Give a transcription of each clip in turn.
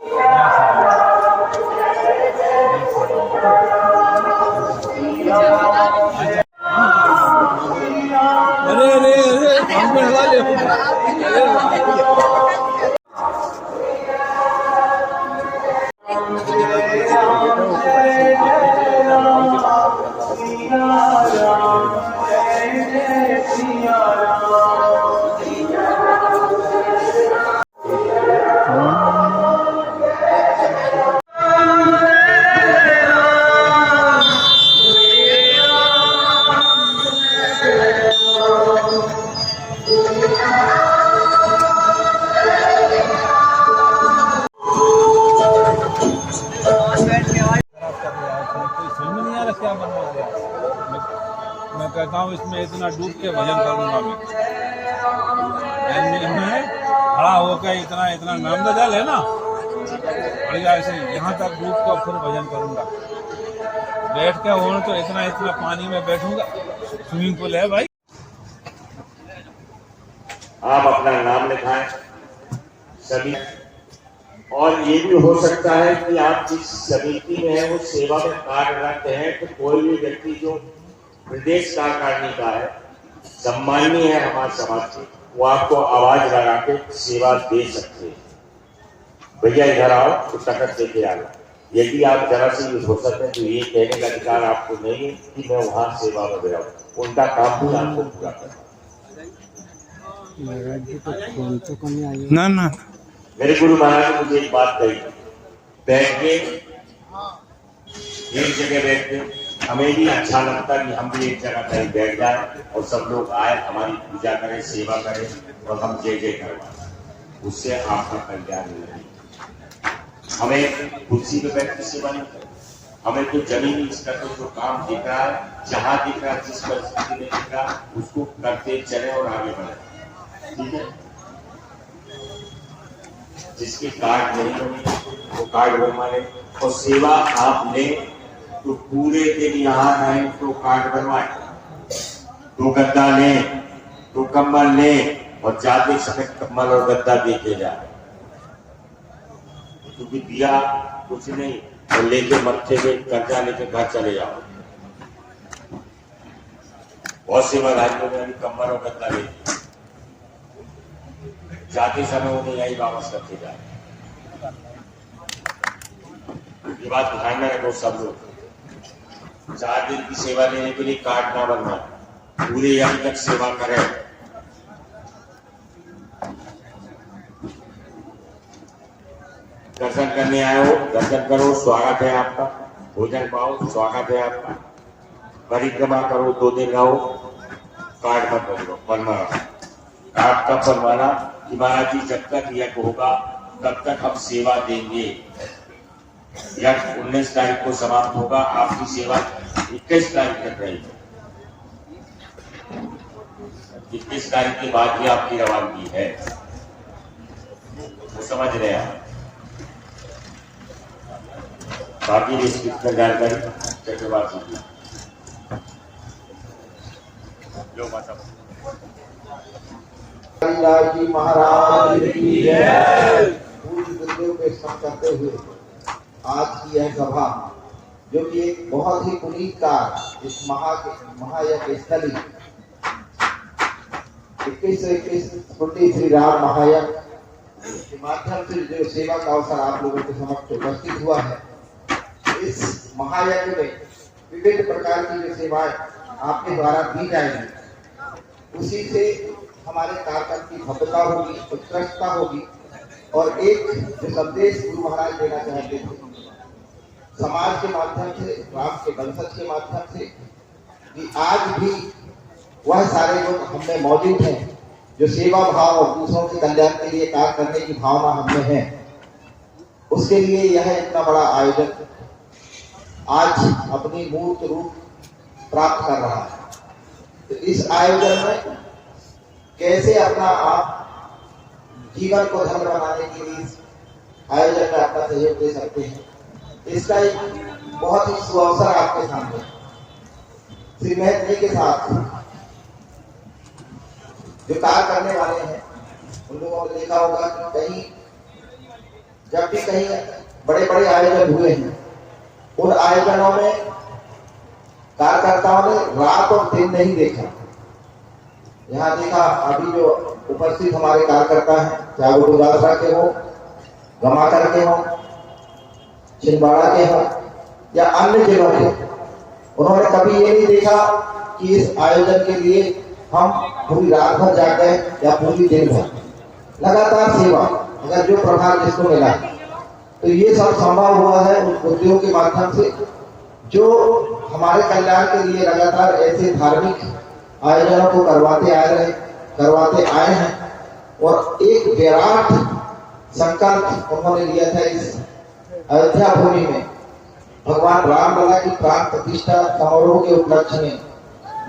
अरे अरे अरे हम पे हवा क्या बनवा दिया। मैं कहता हूँ इसमें इतना डूब के भजन करूंगा मैं खड़ा होकर इतना इतना नर्मदा जल है ना बढ़िया ऐसे यहाँ तक डूब कर फिर भजन करूंगा। बैठ के हो तो इतना इतना पानी में बैठूंगा। स्विमिंग पूल है भाई। आप अपना नाम लिखाएं सभी, और ये भी हो सकता है कि आप जिस समिति में है वो सेवा में कार्य करते हैं, तो कोई भी व्यक्ति जो प्रदेश कार्यकारिणी का है, सम्माननीय है हमारे समाज से, वो आपको आवाज लगा के सेवा दे सकते हैं। भैया इधर आओ तो तकत देके आ जाओ। यदि आप जरा से यूज हो सकते हैं तो ये कहने का अधिकार आपको नहीं है कि मैं वहां सेवा में गया हूँ। उनका काम भी आपको पूरा करना। ना ना मेरे गुरु महाराज ने मुझे एक बात कही, बैठ के एक जगह बैठ के हमें भी अच्छा लगता कि हम भी एक जगह कहीं बैठ जाए और सब लोग आए, हमारी पूजा करें, सेवा करें और हम जय जय करवाएं। उससे आपका कल्याण नहीं। हमें कुर्सी पे बैठ के सेवा नहीं करें, हमें तो जमीन इसका तो जो काम दिख रहा है, जहां दिख रहा है, जिस परिस्थिति में दिख रहा है, उसको करते चले और आगे बढ़े। ठीक है, जिसके कार्ड नहीं बने वो कार्ड बनवाने, और सेवा आप ले तो पूरे दिन यहाँ रहे तो कार्ड बनवाए, तो गद्दा ले, तो कम्बल ले, और जाते समय कम्बल और गद्दा देके जाए। क्योंकि दिया कुछ नहीं, और लेके मत्थे में कर्जा लेके घर चले जाओ। बहुत सेवा राज्यों में अभी कम्बल और गद्दा लेते, जाते समय उन्हें यही वापस करके जाए। ये बात ध्यान में रखो सब लोग। 4 दिन की सेवा लेने के लिए कार्ड ना बनना, पूरे यहां तक सेवा करें। दर्शन करने आए हो, दर्शन करो, स्वागत है आपका। भोजन पाओ, स्वागत है आपका। परिक्रमा करो, 2 दिन रहो, कार्ड मत बनवाओ। कार्ड कब बनवाना कि महाराज जी जब तक यज्ञ होगा तब तक हम सेवा देंगे। यज्ञ 19 तारीख को समाप्त होगा, आपकी सेवा 21 तारीख तक रहेगी। 21 तारीख के बाद ही आपकी रवानगी है, वो समझ रहे हैं। बाकी इसकी जानकारी चक्रवाती की जो माता जी महाराज की जय। पूज्य गुरुदेव के स्मरण करते हुए आज की यह सभा, जो कि एक बहुत ही पुनीत का इस महायज्ञ स्थली 2121 स्मृति श्री राम महायज्ञ के माध्यम से जो सेवा का अवसर आप लोगों के समक्ष उपस्थित हुआ है, इस महायज्ञ में विभिन्न प्रकार की जो सेवाएं आपके द्वारा दी जाएंगी, उसी से हमारे कार्यक्रम की भव्यता होगी, उत्कृष्टता होगी। और एक जो संदेश गुरु महाराज देना चाहते थे समाज के माध्यम से, राम के वंशज के माध्यम से, कि आज भी वह सारे लोग हमें मौजूद हैं जो सेवा भाव और दूसरों के कल्याण के लिए कार्य करने की भावना हमें है। उसके लिए यह इतना बड़ा आयोजन आज अपनी मूर्त रूप प्राप्त कर रहा है। तो इस आयोजन में कैसे अपना आप जीवन को धर्म बनाने के लिए आयोजन में अपना सहयोग दे सकते हैं, इसका एक बहुत ही सुअवसर आपके सामने श्री महंत जी के साथ जो कार्य करने वाले हैं, उन लोगों ने देखा होगा कि कहीं जब भी कहीं बड़े बड़े आयोजन हुए हैं, उन आयोजनों में कार्यकर्ताओं ने रात और दिन नहीं देखा। यहाँ देखा अभी जो उपस्थित हमारे कार्यकर्ता हैं, चाहे वो दुर्गाधरा के हो, गमाकर के हो, छिंदवाड़ा के हो या अन्य जिलों के, उन्होंने कभी ये नहीं देखा कि इस आयोजन के लिए हम पूरी रात भर जाग गए या पूरी दिन भर। लगातार सेवा, अगर जो प्रभार जिसको मिला, तो ये सब संभव हुआ है उन उद्योग के माध्यम से जो हमारे कल्याण के लिए लगातार ऐसे धार्मिक आयोजनों को करवाते आए हैं। और एक विराट संकल्प उन्होंने लिया था इस अयोध्या भूमि में भगवान रामलला की प्राण प्रतिष्ठा समारोह के उपलक्ष्य में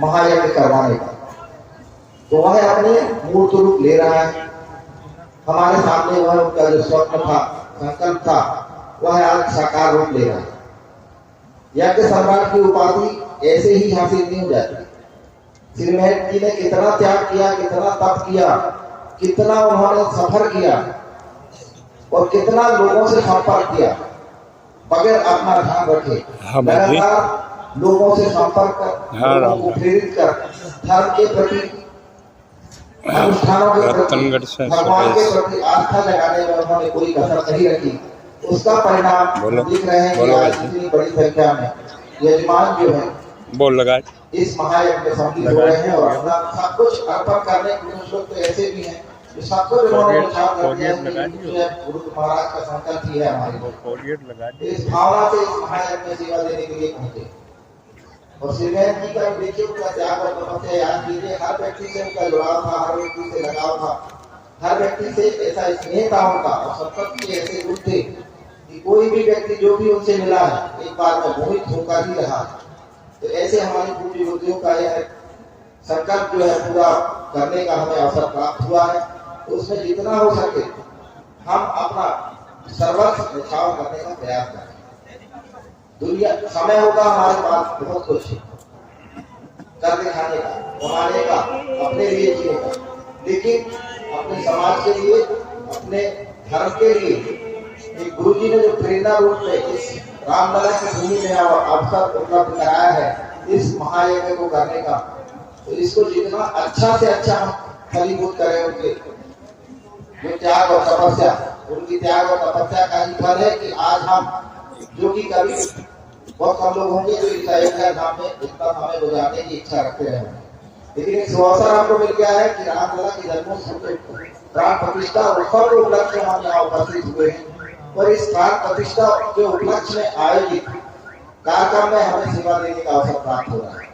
महायज्ञ करवाने का। तो वह अपने मूर्त रूप ले रहा है। हमारे सामने वह उनका जो स्वप्न था, संकल्प था, वह आज साकार रूप ले रहा है। यज्ञ सम्राट की उपाधि ऐसे ही हासिल नहीं हो जाती। श्री महंत जी ने कितना त्याग किया, कितना तप किया, कितना उन्होंने सफर किया और कितना लोगों से संपर्क किया बगैर अपना ध्यान रखे। लगातार लोगों से संपर्क कर, लोगों को प्रेरित कर, धर्म के प्रति, अनुष्ठानों के प्रति, भगवान के प्रति आस्था जगाने में उन्होंने कोई कसर नहीं रखी। उसका परिणाम दिख रहे हैं कि आज इतनी बड़ी संख्या में यजमान जो है इस महायज्ञ में सम्मिलित हो रहे हैं और अपना सब कुछ अर्पण करने के कुछ लोग तो ऐसे भी हैं जो सब कुछ उन्होंने विचार कर दिया गुरु महाराज का संकल्प ही है हमारे। इस भावना से इस महायज्ञ में सेवा देने के लिए पहुंचे। और श्री महंत जी का देखिए उनका त्याग और तपस्या याद कीजिए। हर व्यक्ति से उनका जुड़ाव था, हर व्यक्ति से लगाव था, हर व्यक्ति से ऐसा स्नेह था उनका और संपत्ति ऐसे गुण थे कि कोई भी व्यक्ति जो भी उनसे मिला है एक बार में मोहित होकर ही रहा। तो ऐसे हमारी पूरी बुद्धियों का यह संकल्प जो है पूरा करने का हमें अवसर प्राप्त हुआ है। तो उसमें जितना हो सके हम अपना सर्वस्व निछावर करने का प्रयास करें। दुनिया समय होगा हमारे पास बहुत कुछ कर दिखाने का, कमाने का, अपने लिए जीने का, लेकिन अपने समाज के लिए, अपने धर्म के लिए एक गुरु जी ने जो प्रेरणा रूप में इस रामलला की भूमि में अवसर उपलब्ध कराया है इस महायज्ञ को करने का, तो इसको जितना अच्छा से अच्छा हम फलीभूत करें। उनके जो त्याग और तपस्या, उनकी त्याग और तपस्या का ही फल है कि आज हम, जो कि कभी बहुत कम लोग होंगे जो इस अयोध्या धाम में इतना समय गुजारने की इच्छा रखते रहे, लेकिन एक अवसर हमको मिल गया है कि रामलला की जन्मोत्सव प्राण प्रतिष्ठा उत्सव के उपलक्ष्य में हम यहाँ उपस्थित हुए हैं। और इस प्राण प्रतिष्ठा के उपलक्ष्य में आयोजित कार्यक्रम में हमें सेवा देने का अवसर प्राप्त हो रहा है।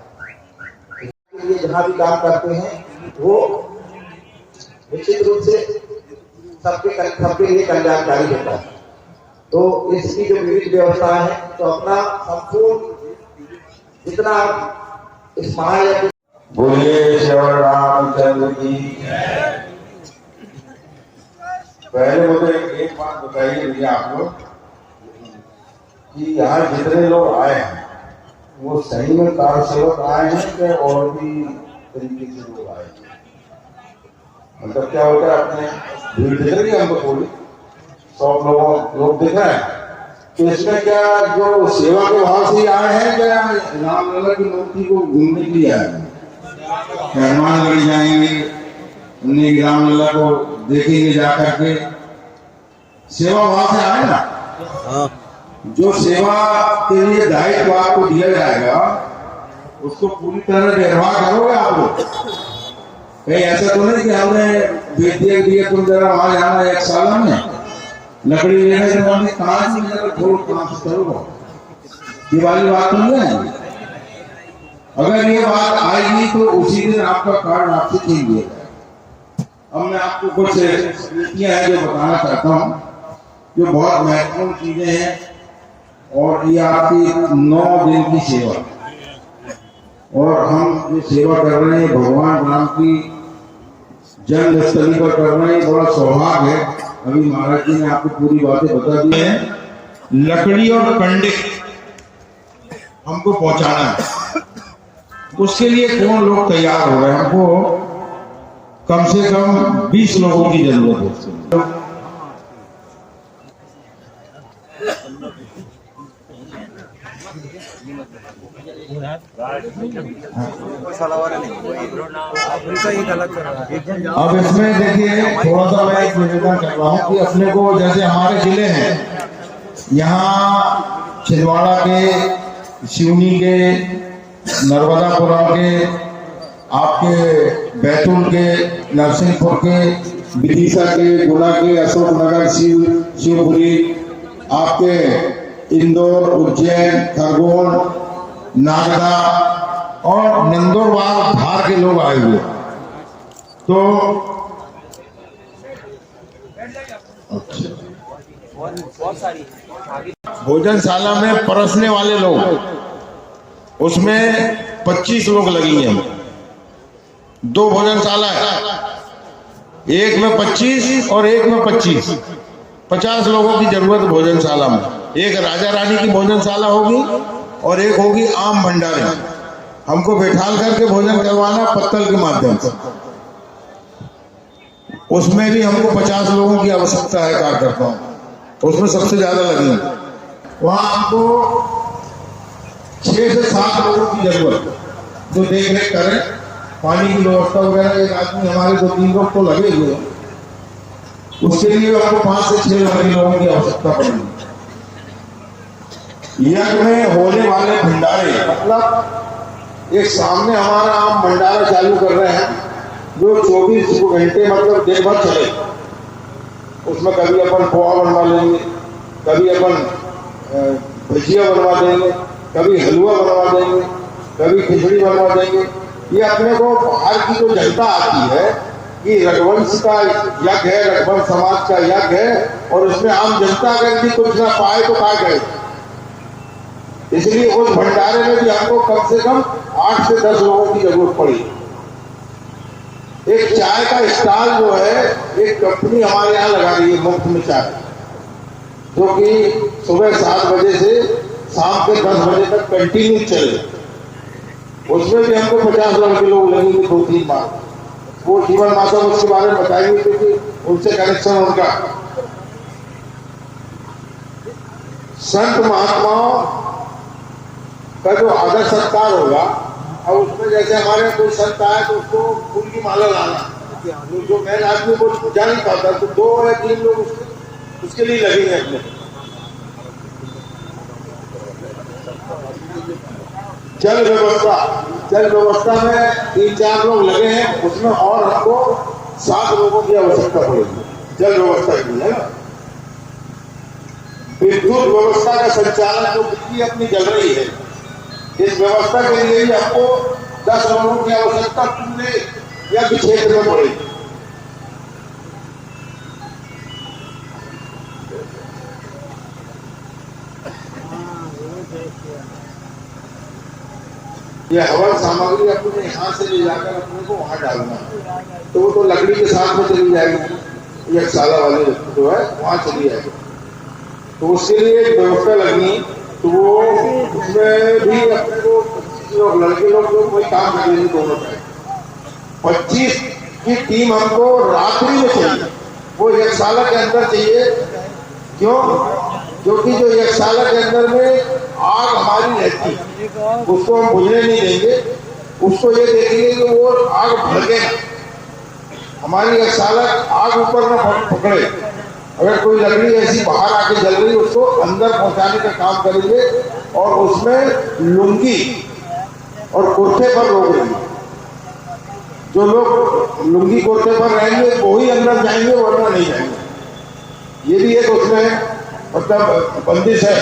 इसके लिए जहाँ भी काम करते हैं वो निश्चित रूप से सबके लिए कल्याणकारी होता है। तो इसकी जो विविध व्यवस्था है, तो अपना संपूर्ण जितना इस महायज्ञ बोलिए श्री रामचंद्र की। पहले मुझे एक बात बताइए भैया आप लोग कि यहाँ जितने लोग आए हैं वो सही में कार सेवक आए हैं कि और भी तरीके से लोग आए हैं? मतलब क्या होता है, अपने भीड़ दिख रही है हमको थोड़ी 100 लोग दिख रहे हैं, तो इसमें क्या जो सेवा के भाव से आए हैं क्या रामलला की मूर्ति को घूमने के लिए आए हैं? हनुमानगढ़ जाएंगे, उन्हें रामलला को देखेंगे जाकर के, सेवा वहां से आए ना। हाँ। जो सेवा के लिए दायित्व आपको दिया जाएगा उसको पूरी तरह निर्वाह करोगे आप लोग। कहीं ऐसा तो नहीं कि हमने भेज दिया तुम जरा वहां जाना 1 साल में लकड़ी लेने के बाद कहां से करोगे, ये वाली बात तो नहीं है। अगर ये बात आएगी तो उसी दिन आपका कार्ड आपसे छीन लिया जाएगा। अब मैं आपको कुछ नीतियां हैं जो बताना चाहता हूँ, जो बहुत महत्वपूर्ण चीजें हैं। और ये आपकी 9 दिन की सेवा, और हम जो सेवा कर रहे हैं भगवान राम की जन्मस्थली पर कर रहे हैं, बड़ा सौभाग्य है। अभी महाराज जी ने आपको पूरी बातें बता दी हैं। लकड़ी और कंडे हमको पहुंचाना है, उसके लिए कौन लोग तैयार हो रहे हैं? हमको कम से कम 20 लोगों की जरूरत है। अब इसमें देखिए थोड़ा सा मैं एक निवेदन कर रहा हूँ कि अपने को जैसे हमारे जिले हैं यहाँ छिंदवाड़ा के, सिवनी के, नर्मदापुरम के, आपके बैतूल के, नरसिंहपुर के, विदिशा के, गुना के, अशोकनगर, शिवपुरी, आपके इंदौर, उज्जैन, खरगोन, नागदा और नंदुरबार धार के लोग आए हुए। तो अच्छा, भोजनशाला में परसने वाले लोग, उसमें 25 लोग लगेंगे हम। 2 भोजनशाला है, एक में 25 और एक में 25, 50 लोगों की जरूरत भोजनशाला में। एक राजा रानी की भोजनशाला होगी और एक होगी आम भंडारे। हमको बैठाल करके भोजन करवाना पत्तल के माध्यम से। उसमें भी हमको 50 लोगों की आवश्यकता है कार्यकर्ताओं, उसमें सबसे ज्यादा लगेंगे। वहां हमको 6 से 7 लोगों की जरूरत जो देख रेख करें, पानी की व्यवस्था वगैरह। एक आदमी हमारे 2-3 लोग तो लगे हुए हैं, उसके लिए हमको 5 से 6 लोगों की आवश्यकता पड़ेगी। यज्ञ में होने वाले भंडारे, मतलब एक सामने हमारा आम भंडारा चालू कर रहे हैं जो 24 घंटे मतलब दिन भर चले। उसमें कभी अपन पोहा बनवा लेंगे, कभी अपन भजिया बनवा देंगे, कभी हलवा बनवा देंगे, कभी खिचड़ी बनवा देंगे। ये अपने को बाहर की जो जनता आती है कि रघुवंश का यज्ञ है, रघुवंश समाज का यज्ञ है, और उसमें आम जनता अगर भी कुछ ना पाए तो क्या गए। इसलिए उस भंडारे में भी हमको कम से कम 8 से 10 लोगों की जरूरत पड़ी। एक चाय का स्टॉल जो है, एक कंपनी हमारे यहाँ लगा रही है मुफ्त में चाय, जो कि सुबह 7 बजे से शाम के 10 बजे तक कंटिन्यू चले। उसमें भी हमको 50 लोग लगेंगे 2-3 बार। वो जीवन माता उसके बारे में बताएंगे क्योंकि उनसे कनेक्शन उनका। संत महात्माओं का जो आदर सत्कार होगा, और उसमें जैसे हमारे कोई संत आए तो उसको फूल की माला लाना, जो मैन आदमी को जा नहीं पाता तो 2 या 3 लोग उसके लिए लगेंगे अपने। जल व्यवस्था में 3-4 लोग लगे हैं, उसमें और हमको 7 लोगों की आवश्यकता पड़ेगी जल व्यवस्था के लिए, है ना। विद्युत व्यवस्था का संचालन जो बिजली अपनी जल रही है, इस व्यवस्था के लिए भी आपको 10 लोगों की आवश्यकता पूरे या क्षेत्र में पड़ेगी। यह हवन सामग्री अपने यहाँ से ले जाकर अपने को वहां डालना है, तो वो तो लकड़ी के साथ में चली जाएगी, यज्ञशाला वाले जो है वहां चली जाएगी। तो उसके लिए एक व्यवस्था लगनी, तो वो उसमें भी अपने को 25 लोग लड़के लोग जो कोई काम कर लेंगे दोनों टाइम। 25 की टीम हमको रात्रि में चाहिए, वो यज्ञशाला के अंदर चाहिए। क्यों? क्योंकि जो यज्ञशाला के अंदर में आग हमारी रहती, उसको हम बुझने नहीं देंगे। उसको ये देखेंगे कि वो आग भड़के ना, हमारी यज्ञशाला आग ऊपर ना पकड़े। अगर कोई लकड़ी ऐसी बाहर आके जल रही, उसको अंदर पहुंचाने का काम करेंगे, और उसमें लुंगी और कुर्ते पर रोक देंगे। जो लोग लुंगी कुर्ते पर रहेंगे वो ही अंदर जाएंगे, वरना नहीं जाएंगे। ये भी एक उसमें मतलब बंदिश है।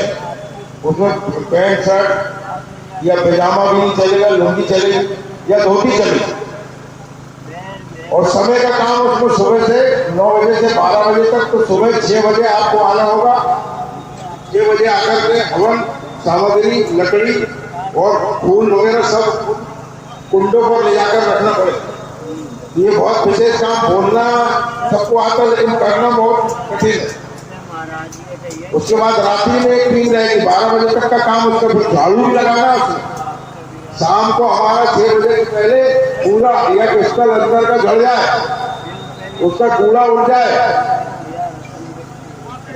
उसमें पैंट शर्ट या पैजामा भी नहीं चलेगा, लुंगी चलेगी या धोती चलेगी। और समय का काम उसको सुबह से 9 बजे से 12 बजे तक, तो सुबह 6 बजे आपको आना होगा। 6 बजे आकर के हवन सामग्री, लकड़ी और फूल वगैरह सब कुंडों पर ले जाकर रखना पड़ेगा। ये बहुत विशेष काम, बोलना सबको आता है लेकिन करना बहुत कठिन है। उसके बाद रात्रि में एक टीम रहेगी, 12 बजे तक का काम उसका, फिर झाड़ू भी लगाना है उसमें। शाम को हमारा 6 बजे के पहले पूरा यज्ञ स्थल अंदर का जल जाए, उसका कूड़ा उड़ जाए,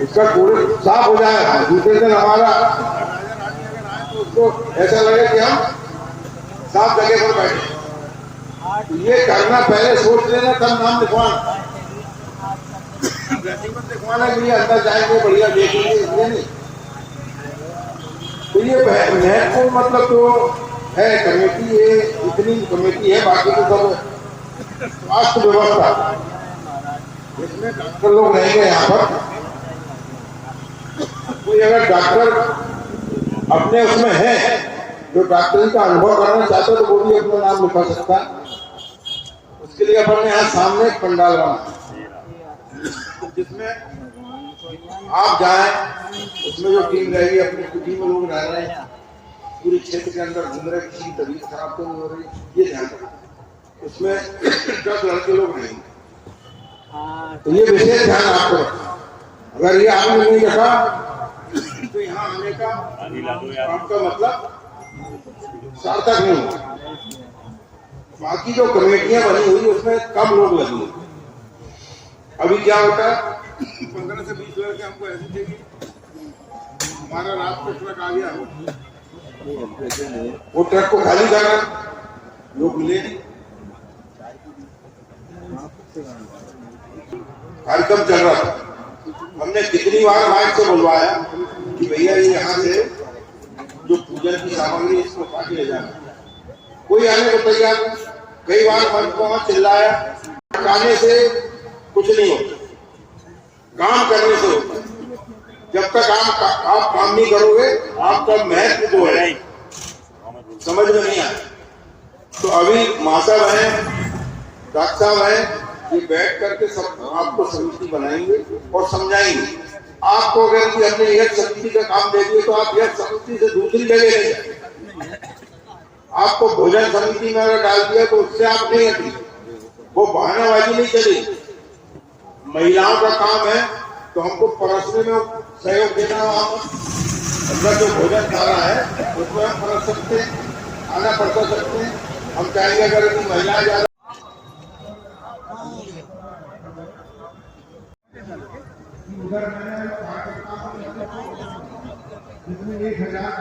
उसका कूड़ा साफ हो जाए। दूसरे दिन हमारा उसको ऐसा लगे कि हम साफ जगह पर बैठे। तो ये करना पहले सोच लेना, तब नाम लिखवाना। रेजिमेंट लिखवाने के लिए अंदर जाएंगे, बढ़िया देखेंगे, इसलिए नहीं। तो ये महत्वपूर्ण मतलब जो है कमेटी है, इतनी कमेटी है, बाकी तो सब स्वास्थ्य व्यवस्था, इसमें डॉक्टर लोग रहेंगे। यहाँ पर कोई अगर डॉक्टर अपने उसमें है जो डॉक्टरी का अनुभव करना चाहता है तो वो भी अपना नाम लिखा सकता है। उसके लिए अपन ने यहाँ सामने एक पंडाल बना जिसमें आप जाएं, उसमें जो टीम रहेगी अपनी टीम में लोग रह रहे हैं, पूरे क्षेत्र के अंदर घूम रहे, किसी की तबीयत खराब तो नहीं हो रही, ये ध्यान रखें। उसमें 10 लड़के लोग रहेंगे, तो ये विशेष ध्यान आपको रखना। अगर ये आपने नहीं रखा तो यहाँ आने का आपका मतलब सार्थक नहीं होगा। बाकी जो कमेटियां बनी हुई उसमें कम लोग लगे। अभी क्या होता है, 15 से 20 लड़के हमको ऐसे चाहिए, हमारा रात को ट्रक आ गया, वो ट्रक को खाली करना, लोग मिले नहीं, कार्यक्रम चल रहा था। हमने कितनी बार माइक से बुलवाया कि भैया ये यहाँ से जो पूजन की सामग्री इसको उठा के ले जाना, कोई आने को तैयार नहीं। कई बार मन को वहां चिल्लाया, खाने से कुछ नहीं होता, काम करने से होता है। जब तक आप काम नहीं करोगे आपका महत्व जो है समझ में नहीं आया। तो अभी माँ साहब हैं, डॉक्टर साहब हैं, ये बैठ करके सब आपको समिति बनाएंगे और समझाएंगे। आपको अगर कि हमने एक समिति का काम दे दिया तो आप एक समिति से दूसरी जगह ले जाए। आपको भोजन समिति में अगर डाल दिया तो उससे आप नहीं हटी, वो बहानाबाजी नहीं चलेगी। महिलाओं का काम है तो हमको परोसने में सहयोग देना, अंदर जो भोजन खा रहा है उसमें हम परोस सकते हैं, खाना परोस सकते हैं। हम चाहेंगे अगर महिलाएं ज्यादा उधर जिसमें 1000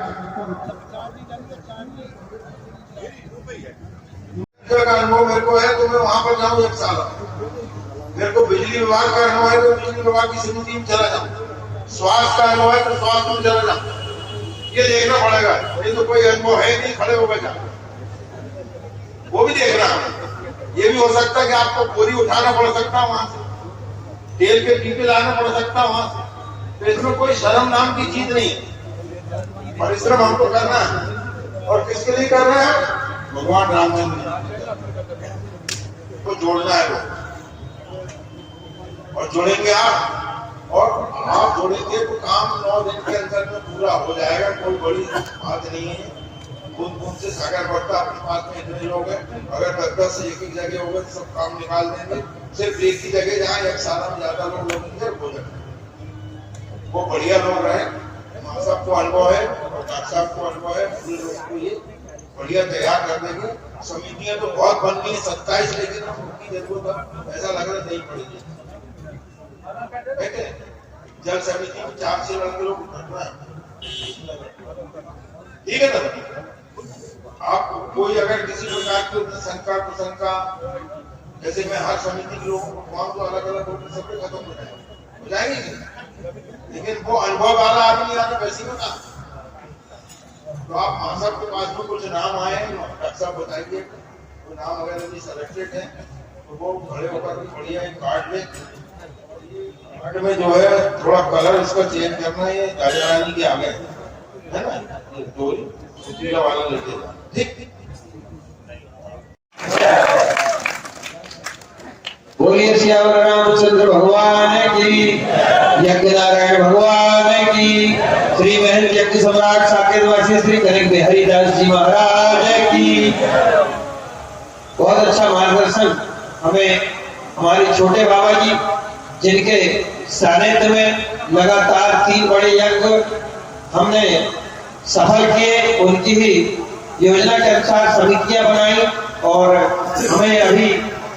का अनुभव मेरे को है तो मैं वहां पर जाऊँ 1 साल। मेरे को बिजली विभाग का अनुभव है तो बिजली विभाग की समिति में चला जाऊँ, स्वास्थ्य का अनुभव है तो स्वास्थ्य में चला जाऊँ। ये देखना पड़ेगा, ये तो कोई अनुभव है नहीं, खड़े हो गए वो भी देखना है। ये भी हो सकता है कि आपको बोरी उठाना पड़ सकता है, वहां से तेल के पीपे लाना पड़ सकता है वहां से। तो इसमें कोई शर्म नाम की चीज नहीं है। परिश्रम हमको करना है और किसके लिए कर रहे हैं? भगवान रामचंद्र को जोड़ना है वो, और जोड़ेंगे आप, और आप जोड़ेंगे तो काम 9 दिन के अंदर में पूरा हो जाएगा। कोई बड़ी बात नहीं है। बूंद बूंद से सागर बढ़ता। अपने पास में इतने लोग हैं, अगर 10 से एक जगह होगा तो सब काम निकाल देंगे। सिर्फ एक ही जगह जहाँ 1 साल में ज्यादा लोग होंगे हो जाए, वो बढ़िया लोग रहे। माँ साहब को अनुभव है और डॉक्टर साहब को अनुभव है, पूरे लोग को ये बढ़िया तैयार कर देंगे। समितियां तो बहुत बन गई 27, लेकिन उनकी जरूरत ऐसा लग रहा नहीं पड़ेगी। जल समिति में 4 से लड़के लोग भरना है, ठीक है ना। आप कोई अगर किसी प्रकार की शंका कुशंका, जैसे मैं हर समिति के लोगों को कौन तो अलग अलग होकर सबके खत्म हो जाएंगे, लेकिन वो अनुभव वाला आदमी आगे वैसी बता। तो आप मां साहब के पास में कुछ नाम आए, डॉक्टर साहब बताइए वो नाम अगर यदि सेलेक्टेड है तो वो खड़े होकर बढ़िया एक कार्ड में, कार्ड में जो है थोड़ा कलर इसका चेंज करना है। राजा रानी के आगे है ना, ये दो वाला लेके, ठीक। बोलिए श्यावर रामचंद्र भगवान की, यज्ञ नारायण भगवान की, श्री महंत यज्ञ सम्राट साकेतवासी श्री कनक बिहारी दास जी महाराज की। बहुत अच्छा मार्गदर्शन हमें हमारे छोटे बाबा जी, जिनके सानिध्य में लगातार 3 बड़े यज्ञ हमने सफल किए, उनकी ही योजना के अनुसार समितियां बनाई। और हमें अभी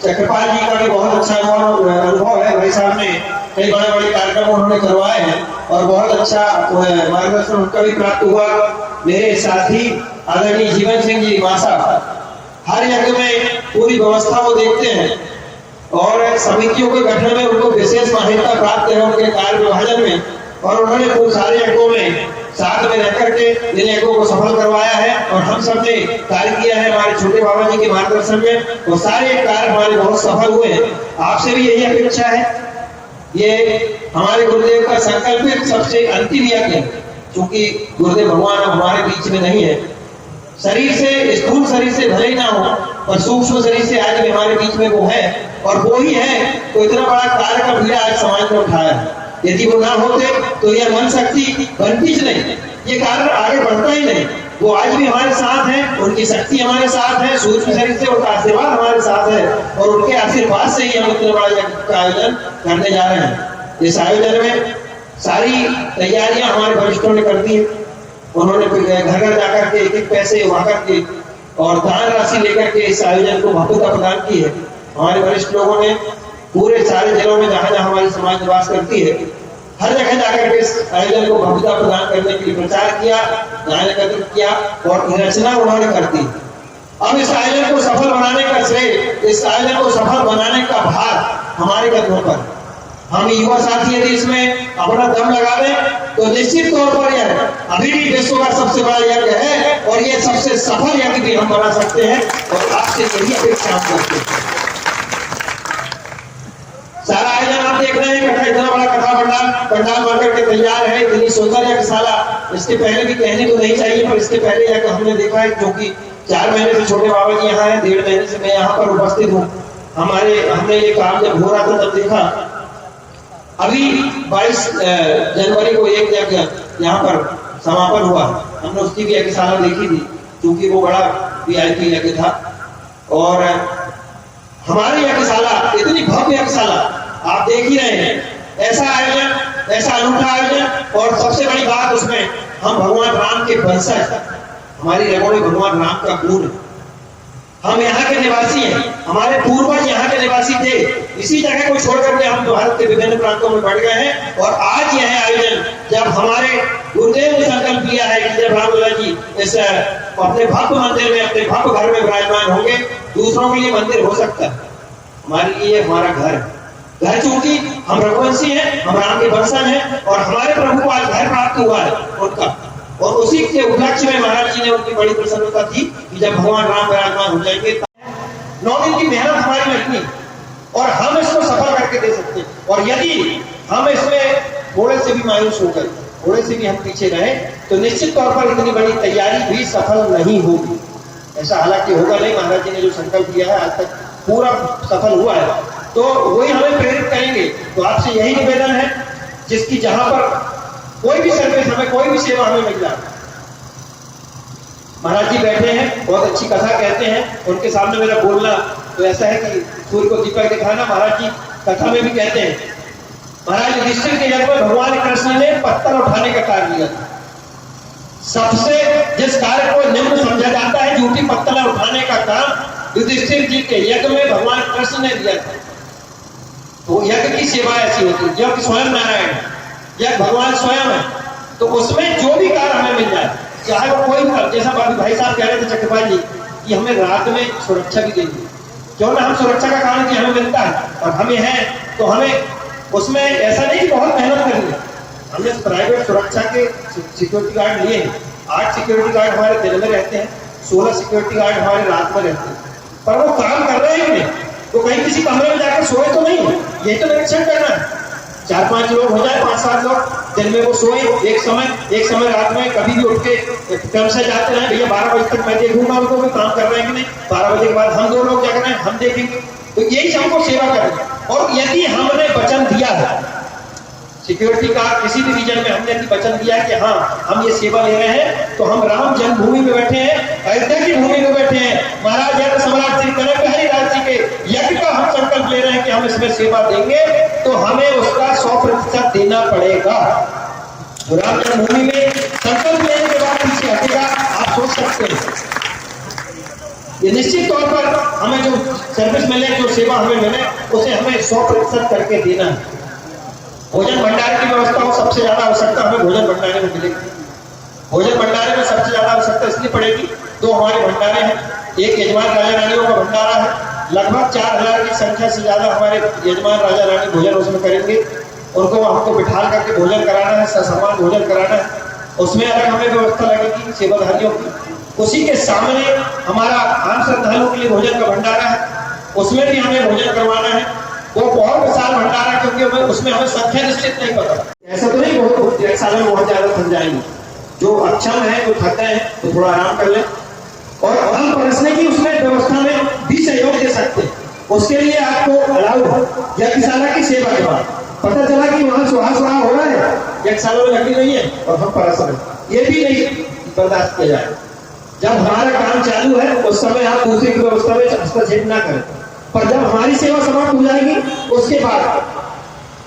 चक्रपाल जी का भी बहुत अच्छा अनुभव है। भाई साहब ने कई बड़े बड़े कार्यक्रम उन्होंने करवाए हैं और बहुत अच्छा मार्गदर्शन उनका भी प्राप्त हुआ। मेरे साथी आदरणीय जीवन सिंह जी मासा हर यज्ञ में पूरी व्यवस्था को देखते हैं और समितियों के गठन में उनको विशेष मान्यता प्राप्त है उनके कार्य विभाजन में, और उन्होंने खूब सारे यज्ञों में साथ में रह करके इन यज्ञों को सफल करवाया है और हम सब ने कार्य किया है हमारे छोटे बाबा जी के मार्गदर्शन में, और सारे कार्य हमारे बहुत सफल हुए हैं। आपसे भी यही अपेक्षा है। ये हमारे गुरुदेव का संकल्पित सबसे अंतिम यज्ञ है, क्योंकि गुरुदेव भगवान हमारे बीच में नहीं है। शरीर से, स्थूल शरीर से भले ही ना हो, पर सूक्ष्म शरीर से आज भी हमारे बीच में वो है, और वो ही है तो इतना बड़ा कार्य का बीड़ा आज समाज में उठाया है। यदि वो ना होते तो यह मन शक्ति बनती ही नहीं, ये कार्य आगे बढ़ता ही नहीं। वो आज भी हमारे साथ हैं, उनकी शक्ति हमारे साथ है, सूक्ष्म शरीर से उनका आशीर्वाद हमारे साथ है, और उनके आशीर्वाद से ही हम इतना बड़ा यज्ञ का आयोजन करने जा रहे हैं। इस आयोजन में सारी तैयारियां हमारे वरिष्ठों ने कर दी है। उन्होंने घर घर जाकर के एक एक पैसे वहां करके और दान राशि लेकर के इस आयोजन को भव्यता प्रदान की है। हमारे वरिष्ठ लोगों ने पूरे सारे जिलों में जहां जहां हमारी समाज निवास करती है, हर जगह जाकर के इस आयोजन को भव्यता प्रदान करने के लिए प्रचार किया, ध्यान एकत्रित किया और रचना उन्होंने कर दी। अब इस आयोजन को सफल बनाने का श्रेय, इस आयोजन को सफल बनाने का भार हमारे कदमों पर। हम युवा साथी यदि इसमें अपना दम लगा दें तो निश्चित तौर पर यह अभी भी विश्व का सबसे बड़ा यज्ञ है, और यह सबसे सफल यज्ञ भी हम बना सकते हैं, और आपसे यही अपेक्षा हम करते हैं। सारा आयोजन आप देख रहे हैं, इतना बड़ा कथा पंडाल बनकर के तैयार है, इतनी सुंदर यज्ञशाला। इसके पहले भी कहने को नहीं चाहिए, पर इसके पहले यज्ञ हमने देखा है, क्योंकि 4 महीने से छोटे बाबा जी यहाँ है, 1.5 महीने से मैं यहाँ पर उपस्थित हूँ। हमने ये काम जब हो रहा था तब देखा। अभी 22 जनवरी को एक यज्ञ यहाँ पर समापन हुआ, हमने उसकी भी यज्ञशाला देखी थी, क्योंकि वो बड़ा VIP यज्ञ था। और हमारी यज्ञशाला इतनी भव्य यज्ञशाला आप देख ही रहे हैं। ऐसा आयोजन, ऐसा अनूठा आयोजन, और सबसे बड़ी बात उसमें हम भगवान राम के वंशज, हमारी रगोड़ी भगवान राम का गुण, हम यहाँ के निवासी हैं, हमारे पूर्वज यहाँ के निवासी थे। इसी जगह को छोड़कर के हम भारत के विभिन्न प्रांतों में बढ़ गए हैं, और आज यह आयोजन जब हमारे गुरुदेव ने संकल्प लिया है कि जब रामलला जी इस अपने भव्य मंदिर में, अपने भव्य घर में विराजमान होंगे, दूसरों के लिए मंदिर हो सकता है, हमारे लिए हमारा घर चूंकि हम रघुवंशी हैं, हम राम के वंशज हैं, और हमारे प्रभु को आज घर प्राप्त हुआ है उनका, और उसी के उपलक्ष्य में महाराज जी ने उनकी बड़ी प्रसन्नता थी कि जब भगवान राम विराजमान हो जाएंगे। 9 दिन की मेहनत हमारी लगनी, और हम इसको सफल करके दे सकते हैं। और यदि हम इसमें थोड़े से भी मायूस हो गए, थोड़े से भी हम पीछे रहे, तो निश्चित तौर पर इतनी बड़ी तैयारी भी सफल नहीं होगी। ऐसा हालांकि होगा नहीं, महाराज जी ने जो संकल्प लिया है आज तक पूरा सफल हुआ है, तो वही हमें प्रेरित करेंगे। तो आपसे यही निवेदन है, जिसकी जहां पर कोई भी सर्विस हमें, कोई भी सेवा हमें मिल जाए। महाराज जी बैठे हैं, बहुत अच्छी कथा कहते हैं, उनके सामने मेरा बोलना तो ऐसा है कि सूर्य को दीपक दिखाना। महाराज जी कथा में भी कहते हैं, महाराज युधिष्ठिर के यज्ञ में भगवान कृष्ण ने पत्थर उठाने का कार्य लिया था। सबसे जिस कार्य को निम्न समझा जाता है, झूठी पत्थर उठाने का काम युधिष्ठिर जी के यज्ञ में भगवान कृष्ण ने दिया था। तो यज्ञ की सेवा ऐसी होती है, यज्ञ स्वयं नारायण, यज्ञ भगवान स्वयं है। तो उसमें जो भी कार्य हमें मिल जाए, चाहे वो कोई भी, जैसा भाई साहब कह रहे थे चक्रपाल जी कि हमें रात में सुरक्षा भी देंगे, क्यों ना हम सुरक्षा का काम कि हमें मिलता है और हमें है, तो हमें उसमें ऐसा नहीं कि बहुत मेहनत करेंगे। हमने प्राइवेट सुरक्षा के सिक्योरिटी गार्ड लिए हैं। 8 सिक्योरिटी गार्ड हमारे दिन में रहते हैं, 16 सिक्योरिटी गार्ड हमारे रात में रहते हैं, पर वो काम कर रहे हैं कि नहीं, तो कहीं किसी कमरे में जाकर सोए तो नहीं, यही तो निरीक्षण करना है। 4-5 लोग हो जाए, 5-7 लोग, दिन में वो सोए एक समय रात में कभी भी उठ के क्रम से जाते रहे, भैया 12 बजे तक मैं देखूंगा उनको भी काम कर रहे हैं कि नहीं, 12 बजे के बाद हम 2 लोग जग रहे हैं, हम देखेंगे। तो यही हमको सेवा करनी। और यदि हमने वचन दिया है सिक्योरिटी का, किसी भी रीजन में हमने वचन दिया है कि हाँ हम ये सेवा ले रहे हैं, तो हम राम जन्मभूमि में बैठे हैं, अयोध्या की भूमि में बैठे हैं, महाराज यज्ञ सम्राट श्री कनक बिहारी लाल जी के यज्ञ का हम संकल्प ले रहे हैं कि हम इसमें सेवा देंगे, तो हमें उसका 100% देना पड़ेगा। राम जन्मभूमि में संकल्प लेने के बाद पीछे हटेगा, आप सोच सकते हैं। ये निश्चित तौर पर हमें जो सर्विस मिले, जो सेवा हमें मिले, उसे हमें 100% करके देना है। भोजन भंडार की व्यवस्था हो, सबसे ज्यादा आवश्यकता हमें भोजन भंडारे में मिलेगी। भोजन भंडारे में सबसे ज्यादा आवश्यकता इसलिए पड़ेगी, 2 हमारे भंडारे हैं, एक यजमान राजा रानियों का भंडारा है, लगभग 4000 की संख्या से ज्यादा हमारे यजमान राजा रानी भोजन उसमें करेंगे। उनको हमको बिठा करके भोजन कराना है, ससमान भोजन कराना है, उसमें अलग हमें व्यवस्था लगेगी सेवाधारियों की। उसी के सामने हमारा आम श्रद्धालुओं के लिए भोजन का भंडारा है, उसमें भी हमें भोजन करवाना है। वो बहुत विशाल भंडारा है, क्योंकि उसमें हमें संख्या निश्चित नहीं पता। ऐसा तो नहीं बहुत एक साल में बहुत ज्यादा थक जाएंगे, जो अक्षम है, जो थक गए हैं, तो थोड़ा आराम कर लें। और हम परसने की उसमें व्यवस्था में भी सहयोग दे सकते हैं। उसके लिए आपको अलाउ यज्ञशाला की सेवा के बाद पता चला कि वहां सुहा हो रहा है, यज्ञशाला में लकड़ी नहीं है और हम परस रहे, ये भी नहीं बर्दाश्त किया जाए। जब हमारा काम चालू है उस समय आप दूसरी की व्यवस्था में हस्तक्षेप ना करें, पर जब हमारी सेवा समाप्त हो जाएगी उसके बाद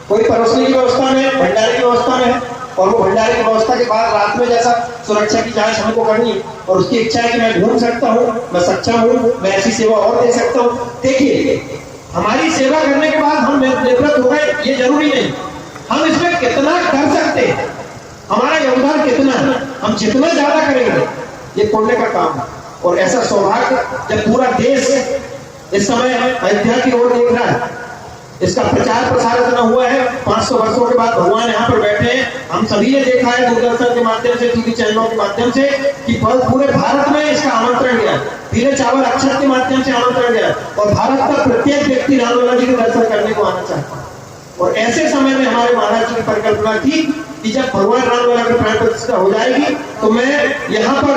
कोई परोसने की व्यवस्था में, भंडारे की व्यवस्था में है, और वो भंडारे की व्यवस्था के बाद रात में जैसा सुरक्षा की जांच हमको करनी है और उसकी इच्छा है कि मैं घूम सकता हूँ, मैं सक्षम हूँ, मैं ऐसी सेवा और दे सकता हूँ। देखिए, हमारी सेवा करने के बाद हम निवृत्त हो गए ये जरूरी नहीं, हम इसमें कितना कर सकते हैं, हमारा योगदान कितना है, हम जितना ज्यादा करेंगे ये पुण्य का काम है। और ऐसा सौभाग्य जब पूरा देश इस समय अयोध्या की ओर देख रहा है, इसका प्रचार प्रसार इतना हुआ है, 500 वर्षों के बाद भगवान यहाँ पर बैठे हैं। हम सभी ने देखा है दूरदर्शन के माध्यम से, टीवी चैनलों के माध्यम से कि पूरे भारत में इसका आमंत्रण गया, पीले चावल अक्षत के माध्यम से आमंत्रण गया, और भारत का प्रत्येक व्यक्ति रामलला जी के दर्शन करने को आना चाहता है। और ऐसे समय में हमारे महाराज जी की परिकल्पना थी कि जब भगवान रामलला की प्राण प्रतिष्ठा हो जाएगी तो मैं यहाँ पर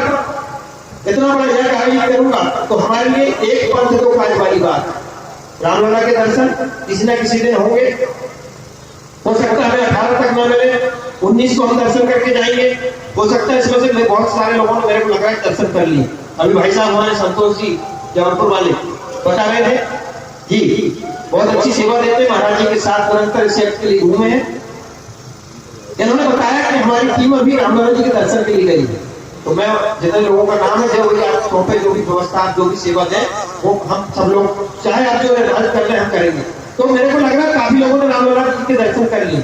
इतना बड़ा यज्ञ आयोजित करूंगा, तो हमारे लिए एक पंथ दो काज वाली बात, रामलला के दर्शन किसी न किसी दिन होंगे। हो सकता है हमें 18 तक न मिले, 19 को हम दर्शन करके जाएंगे। हो सकता है इसमें से बहुत सारे लोगों ने मेरे को लग रहा है दर्शन कर लिए। अभी भाई साहब हमारे संतोष जी जबलपुर वाले बता रहे थे जी, बहुत अच्छी सेवा देते हैं, महाराज जी के साथ निरंतर इस यज्ञ के लिए घूमे हैं। इन्होंने बताया कि हमारी टीम अभी रामलला जी के दर्शन के लिए गई है, तो मैं जितने लोगों का नाम है, जो भी आप सौंपे, जो भी व्यवस्था, जो भी सेवा दें, वो हम सब लोग, चाहे आप जो निर्धारित कर ले हम करेंगे। तो मेरे को लग रहा है काफी लोगों ने रामलला जी के दर्शन कर लिए,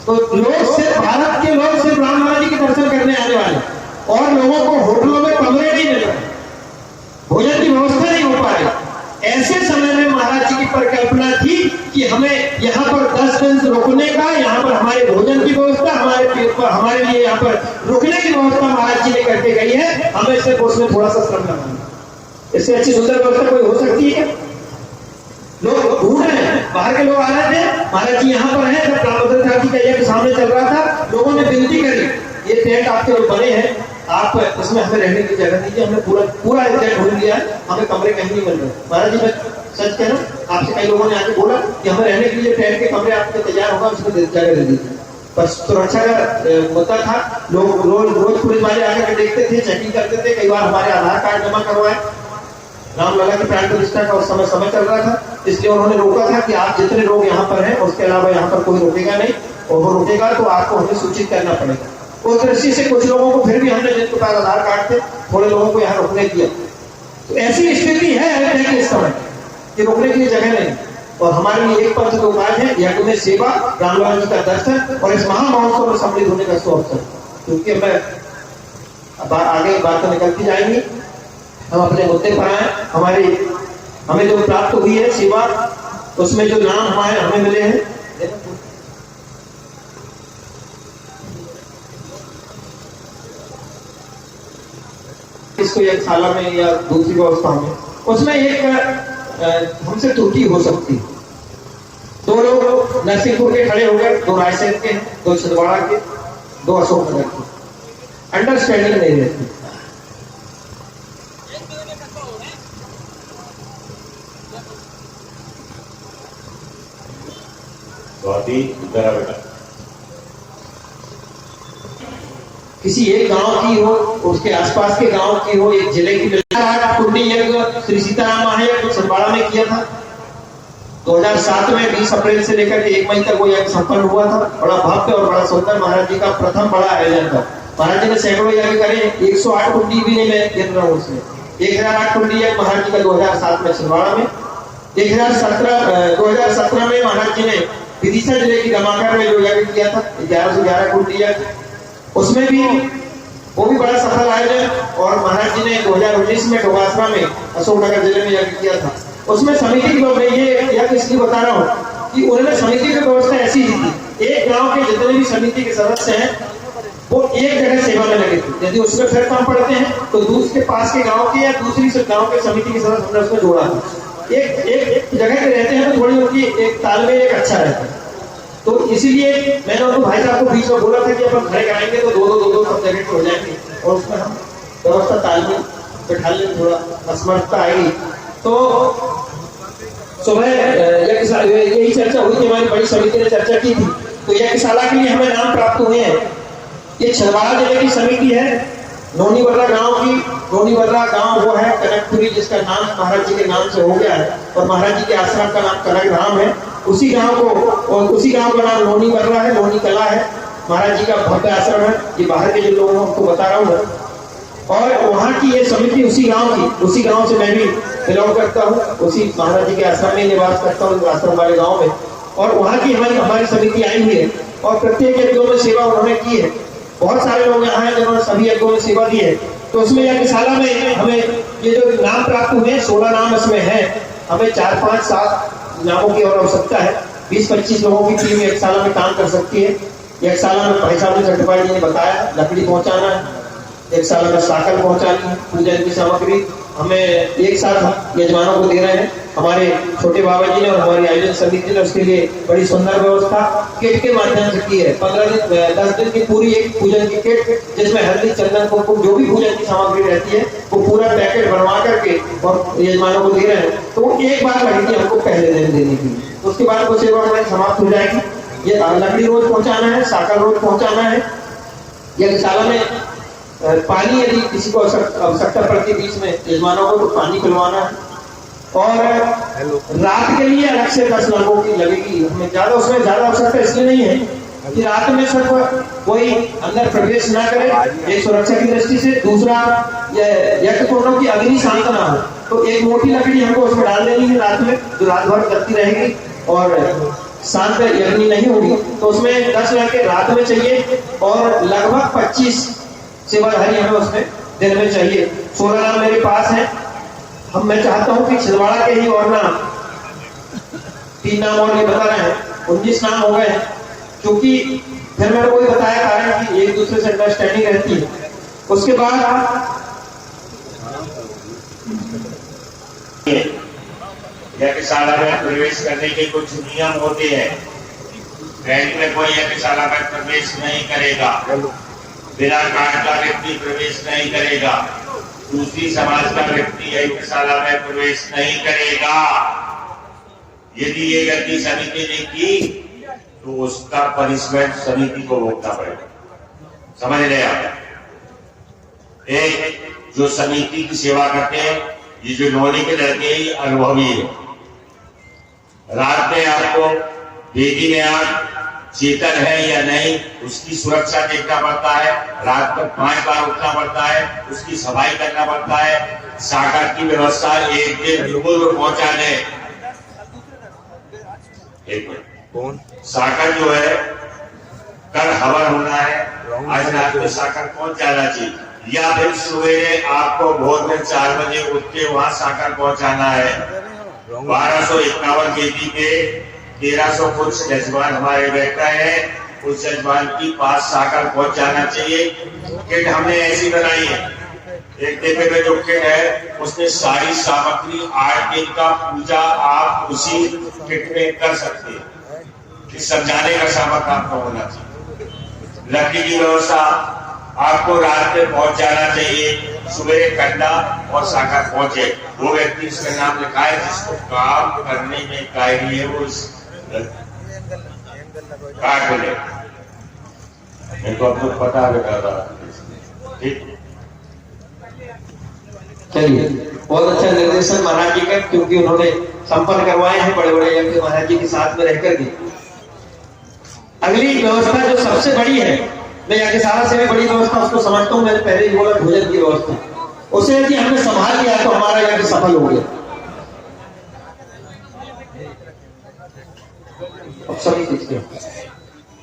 तो लोग सिर्फ भारत के लोग सिर्फ रामलला जी के दर्शन करने आने वाले, और लोगों को होटलों में कमरे नहीं मिल रहे, भोजन की व्यवस्था नहीं हो पा रही। ऐसे समय में महाराज जी की परिकल्पना थी कि हमें यहाँ पर 10 दिन रुकने का, यहाँ पर हमारे भोजन की व्यवस्था, हमारे लिए यहाँ पर रुकने की व्यवस्था महाराज जी ने करके गई है। हमें सिर्फ उसमें थोड़ा सा श्रम लगाना, इससे अच्छी सुंदर व्यवस्था कोई हो सकती है? लोग ढूंढ रहे हैं, बाहर के लोग आ रहे थे, महाराज जी यहाँ पर हैं। जब रामभद्र ठाकुर का यज्ञ सामने चल रहा था, लोगों ने विनती करी, ये टेंट आपके जो बने हैं, आप इसमें हमें रहने की जगह दीजिए। हमने पूरा टेंट ढूंढ लिया है, हमें कमरे कहीं नहीं मिल रहे। महाराज जी, मैं सच कह रहा हूँ, आपसे कई लोगों ने आके बोला कि हमें रहने के लिए टेंट के कमरे आपके तैयार होगा, उसमें जगह दे दीजिए। पर सुरक्षा का मुद्दा था, लोग रोज पुलिस वाले आकर देखते थे, चेकिंग करते थे, कई बार हमारे आधार कार्ड जमा करवाए। रामलला की प्राण प्रतिष्ठा का उस समय चल रहा था, इसलिए उन्होंने रोका था कि आप जितने लोग यहाँ पर हैं उसके अलावा यहाँ पर कोई रुकेगा नहीं, और वो रुकेगा तो आपको हमें सूचित करना पड़ेगा। उस दृष्टि से कुछ लोगों को फिर भी हमने, जिनके पास आधार कार्ड थे, थोड़े लोगों को यहाँ रुकने दिया। तो ऐसी स्थिति है अयोध्या की इस समय कि रुकने के लिए जगह नहीं, और हमारे लिए एक पंथ दो काज है, यज्ञ में सेवा, रामलला जी का दर्शन और इस महामहोत्सव में सम्मिलित होने का अवसर। क्योंकि मैं आगे बात निकलती जाएंगी, हम अपने मुद्दे पर आए। हमें जो प्राप्त हुई है सेवा, उसमें जो नाम हमें मिले हैं, इसको यज्ञशाला में या दूसरी व्यवस्था में, उसमें एक हमसे त्रुटि हो सकती है। 2 लोग नरसिंहपुर के खड़े हो गए, 2 रायसेन के, 2 छिंदवाड़ा के, 2 अशोकनगर के, अंडरस्टैंडिंग नहीं रहती। बेटा किसी एक गांव की हो, उसके आसपास के गांव की हो, एक जिले की, कुंडी यज्ञ श्री सीताराम महायज्ञ छिंदवाड़ा में किया था 2007 में। 20 अप्रैल से लेकर के 1 मई तक वो यज्ञ संपन्न हुआ था। बड़ा भव्य और बड़ा सुंदर महाराज जी का प्रथम बड़ा आयोजन था। महाराज जी ने सैकड़ों यज्ञ करे, 108 कुंडी भी नहीं मैं गिन रहा हूँ उसमें, 1008 कुंडी यज्ञ महाराज जी का 2007 में छिंदवाड़ा में। 2017 में महाराज जी ने विदिशा जिले की गमाकर में जो यज्ञ किया था, 1111 कुंडी यज्ञ, उसमें भी वो भी बड़ा सफल आयोजन। और महाराज जी ने 2019 में ढोबासरा में अशोकनगर जिले में यज्ञ किया था। उसमें समिति की मैं ये यज्ञ इसलिए बता रहा हूँ कि उन्होंने समिति की व्यवस्था ऐसी ही थी, एक गांव के जितने भी समिति के सदस्य हैं वो एक जगह सेवा में लगे थे। यदि उसमें फिर कम पड़ते हैं तो दूसरे पास के गांव के या दूसरी गांव के समिति के सदस्य हमने उसमें जोड़ा था। एक जगह पे रहते हैं तो थोड़ी उनकी एक तालमेल एक अच्छा रहता है। तो इसीलिए मैंने उनको भाई साहब को बीच में बोला था कि अपन खड़े कराएंगे तो दो सब जगह पे हो जाएंगे और उसमें हम व्यवस्था तालमेल बैठाने में थोड़ा असमर्थता आएगी। तो सुबह यही चर्चा हुई थी, हमारी बड़ी समिति ने चर्चा की थी। तो यज्ञशाला के लिए हमें नाम प्राप्त हुए हैं। ये छिंदवाड़ा जिले की समिति है, नोनीवर्रा गांव की। नोनीवर्रा गांव वो है कनकपुरी, जिसका नाम महाराज जी के नाम से हो गया है और महाराज जी के आश्रम का नाम कनकधाम है। उसी गांव का नाम नोनीवर्रा है, नोनी कला है, महाराज जी का भव्य आश्रम है। ये बाहर के जो लोग हैं उनको बता रहा हूँ। और वहाँ की ये समिति उसी गांव से मैं भी बिलोंग करता हूँ, उसी महाराज जी के आश्रम में निवास करता हूँ, आश्रम वाले गाँव में। और वहाँ की हमारी समिति आई हुई है और प्रत्येक यज्ञों में सेवा उन्होंने की है। बहुत सारे लोग यहाँ हैं जिन्होंने सभी यज्ञों में सेवा दी है। तो उसमें यज्ञशाला में हमें ये जो नाम प्राप्त हुए 16 नाम इसमें है। हमें 4, 5, 7 नामों की और आवश्यकता है। 20-25 लोगों की टीम यज्ञशाला में काम कर सकती है। यज्ञशाला में भाई साहब चट्टोपाध्याय जी ने बताया, लकड़ी पहुंचाना है, यज्ञशाला में साकल पहुंचानी है, पूजन की सामग्री हमें एक साथ हम यजमानों को दे रहे हैं। हमारे छोटे बाबा जी ने और हमारी आयोजन समिति ने उसके लिए बड़ी सुंदर व्यवस्था किट के माध्यम से की है। 10 दिन की पूरी एक पूजन की किट, जिसमें हल्दी, चंदन, कुमकुम जो भी पूजन की सामग्री रहती है वो पूरा पैकेट बनवा करके और यजमानों को दे रहे हैं। तो वो एक बार लगेगी हमको पहले दिन देने की, उसके बाद वो सेवा हमारी समाप्त हो जाएगी। ये लकड़ी रोज पहुंचाना है, साकल रोज पहुंचाना है। यज्ञशाला में पानी यदि किसी को आवश्यकता पड़ती है बीच में यजमानों को तो पानी पिलवाना है। और रात के लिए अलग से 10 लोगों की लगेगी। हमें उसमें ज्यादा आवश्यकता इसलिए नहीं है कि रात में सिर्फ कोई अंदर प्रवेश ना करे, एक सुरक्षा की दृष्टि से। दूसरा, यज्ञ कुंडों की अग्नि शांत ना हो, तो एक मोटी लकड़ी हमको उसमें डाल देनी है रात में, जो रात भर जलती रहेगी और शांत अग्नि नहीं होगी। तो उसमें 10 लड़के रात में चाहिए और लगभग 25 सेवाधारी हमें उसमें दिन में चाहिए। 16 नाम मेरे पास है। मैं चाहता हूं कि छिंदवाड़ा के ही और नाम 3 नाम और ये बता रहे हैं, 19 नाम हो गए। क्योंकि फिर मेरे को बताया कारण कि एक दूसरे से अंडरस्टैंडिंग रहती है। उसके बाद यज्ञशाला में प्रवेश करने के कुछ नियम होते हैं। बैंक में कोई यज्ञशाला में प्रवेश नहीं करेगा, बिना कार्ड का व्यक्ति प्रवेश नहीं करेगा, दूसरी समाज का व्यक्ति यज्ञशाला में प्रवेश नहीं करेगा। यदि ये गलती समिति ने की तो उसका पनिशमेंट समिति को भुगतना पड़ेगा। समझ रहे आप? एक जो समिति की सेवा करते हैं, ये जो नौनी के लड़के ही अनुभवी है। रात में आपको बेटी में आप चेतन है या नहीं, उसकी सुरक्षा देखना पड़ता है। रात को 5 बार उठना पड़ता है, उसकी सफाई करना पड़ता है। साकर की व्यवस्था एक दिन पूर्व पहुंचा दे। एक मिनट, कौन साकर जो है कल हवन होना है, आज रात में साकर पहुंच जाना चाहिए, या फिर सवेरे आपको भोर में 4 बजे उठ के वहां साकर पहुंचाना है। 1251 बेटी के 1300 कुछ यजमान हमारे बैठा है, उस यजमान की पास साकर पहुंच जाना चाहिए। किट हमने ऐसी बनाई है, एक डिब्बे में जो किट है उसमें सारी सामग्री 8 दिन का पूजा आप उसी किट में कर सकते हैं। समझाने का सामर्थ्य आपको होना चाहिए। लकड़ी की व्यवस्था आपको रात में पहुंच जाना चाहिए, सुबह कंडा और साकर पहुंचे। वो व्यक्ति इसका नाम लिखा है जिसको काम करने में कायरी है, वो काट मिले। इनको अपने पता लगा रहा। ठीक, चलिए, बहुत अच्छा निर्देशन महाराज जी का, क्योंकि उन्होंने संपन्न करवाए हैं बड़े बड़े यज्ञ महाराज जी के साथ में रहकर के। अगली व्यवस्था जो सबसे बड़ी है, मैं यज्ञशाला से भी बड़ी व्यवस्था उसको समझता हूँ, मैंने पहले ही बोला भोजन की व्यवस्था, उसे यदि हमने संभाल लिया तो हमारा यज्ञ सफल हो गया। अब सभी चीज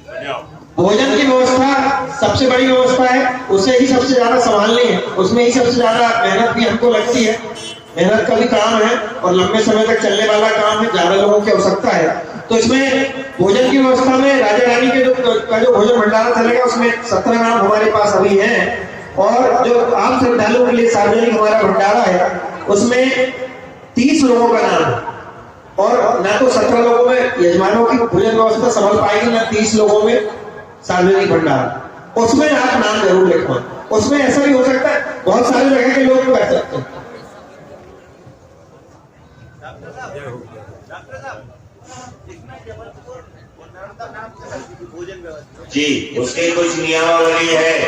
भोजन की व्यवस्था सबसे बड़ी व्यवस्था है, उसे ही सबसे ज्यादा संभालनी है, उसमें ही सबसे ज्यादा मेहनत भी हमको लगती है। मेहनत का भी काम है और लंबे समय तक चलने वाला काम है, ज्यादा लोगों की आवश्यकता है। तो इसमें भोजन की व्यवस्था में राजा रानी के जो भोजन भंडारा चलेगा उसमें 17 नाम हमारे पास अभी हैं, और जो आम श्रद्धालुओं के लिए सार्वजनिक हमारा भंडारा है उसमें 30 लोगों का नाम है। और ना तो 17 लोगों में यजमानों की भोजन व्यवस्था संभल पाएगी, ना 30 लोगों में सार्वजनिक भंडारा। उसमें आप नाम जरूर लिखवाएं। उसमें ऐसा भी हो सकता है बहुत सारे जगह के लोग कर सकते हैं। जी, उसके कुछ नियमावली है।